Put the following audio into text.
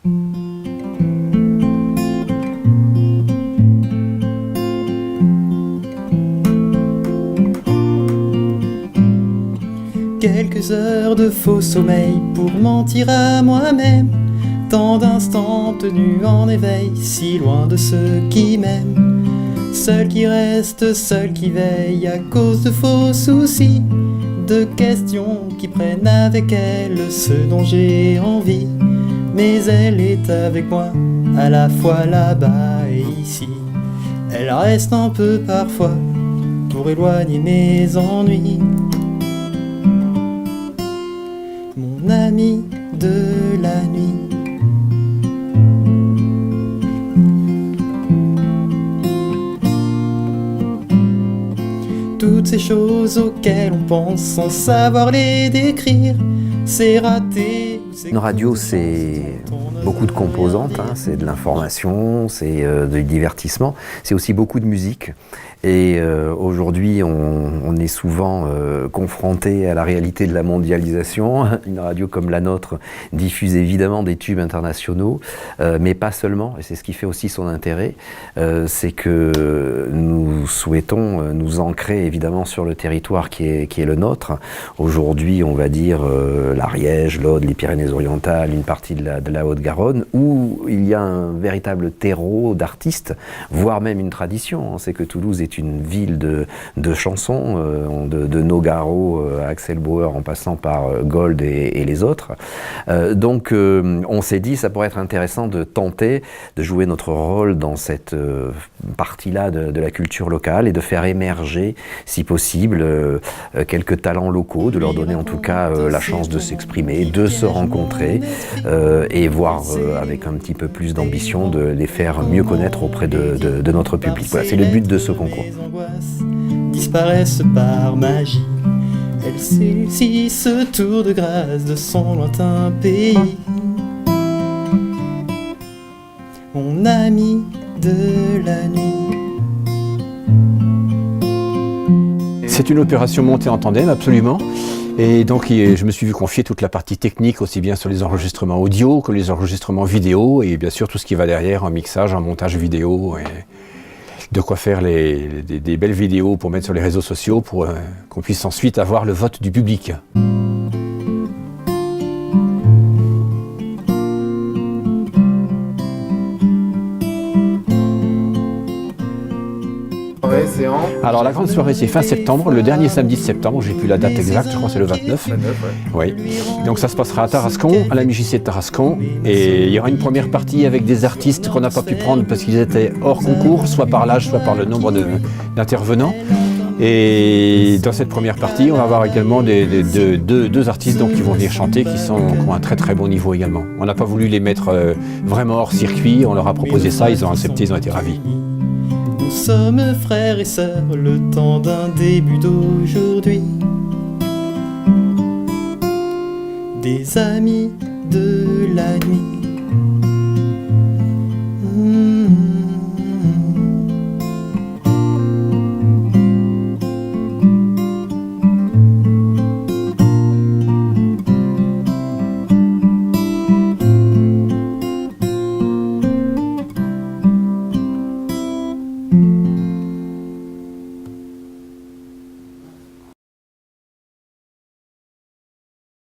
Quelques heures de faux sommeil pour mentir à moi-même. Tant d'instants tenus en éveil, si loin de ceux qui m'aiment. Seul qui reste, seul qui veille à cause de faux soucis. De questions qui prennent avec elle ce dont j'ai envie. Mais elle est avec moi, à la fois là-bas et ici. Elle reste un peu parfois pour éloigner mes ennuis. Mon ami de la nuit. Toutes ces choses auxquelles on pense sans savoir les décrire, c'est raté. Une radio, c'est beaucoup de composantes, hein. C'est de l'information, c'est du divertissement, c'est aussi beaucoup de musique. Et aujourd'hui, on est souvent confronté à la réalité de la mondialisation. Une radio comme la nôtre diffuse évidemment des tubes internationaux, mais pas seulement, et c'est ce qui fait aussi son intérêt, c'est que nous souhaitons nous ancrer évidemment sur le territoire qui est le nôtre. Aujourd'hui, on va dire l'Ariège, l'Aude, les Pyrénées-Orientales, une partie de la Haute-Garonne, où il y a un véritable terreau d'artistes, voire même une tradition. C'est que Toulouse est une ville de chansons, de Nogaro à Axel Bauer en passant par Gold et les autres. Donc on s'est dit ça pourrait être intéressant de tenter de jouer notre rôle dans cette partie-là de la culture locale et de faire émerger, si possible, quelques talents locaux, de leur donner en tout cas la chance de s'exprimer, de se rencontrer et voir avec un petit peu plus d'ambition de les faire mieux connaître auprès de notre public. Voilà, c'est le but de ce concours. Les angoisses disparaissent par magie. Elle sait si ce tour de grâce de son lointain pays. Mon ami de la nuit. C'est une opération montée en tandem, absolument. Et donc je me suis vu confier toute la partie technique, aussi bien sur les enregistrements audio que les enregistrements vidéo, et bien sûr tout ce qui va derrière en mixage, en montage vidéo, et de quoi faire des belles vidéos pour mettre sur les réseaux sociaux, pour qu'on puisse ensuite avoir le vote du public. Alors la grande soirée c'est fin septembre, le dernier samedi de septembre, j'ai plus la date exacte, je crois que c'est le 29. Oui. Donc ça se passera à Tarascon, à la MJC de Tarascon, et il y aura une première partie avec des artistes qu'on n'a pas pu prendre parce qu'ils étaient hors concours, soit par l'âge, soit par le nombre d'intervenants. Et dans cette première partie, on va avoir également deux artistes donc, qui vont venir chanter, qui ont un très très bon niveau également. On n'a pas voulu les mettre vraiment hors circuit, on leur a proposé ça, ils ont accepté, ils ont été ravis. Nous sommes frères et sœurs, le temps d'un début d'aujourd'hui. Des amis de la nuit.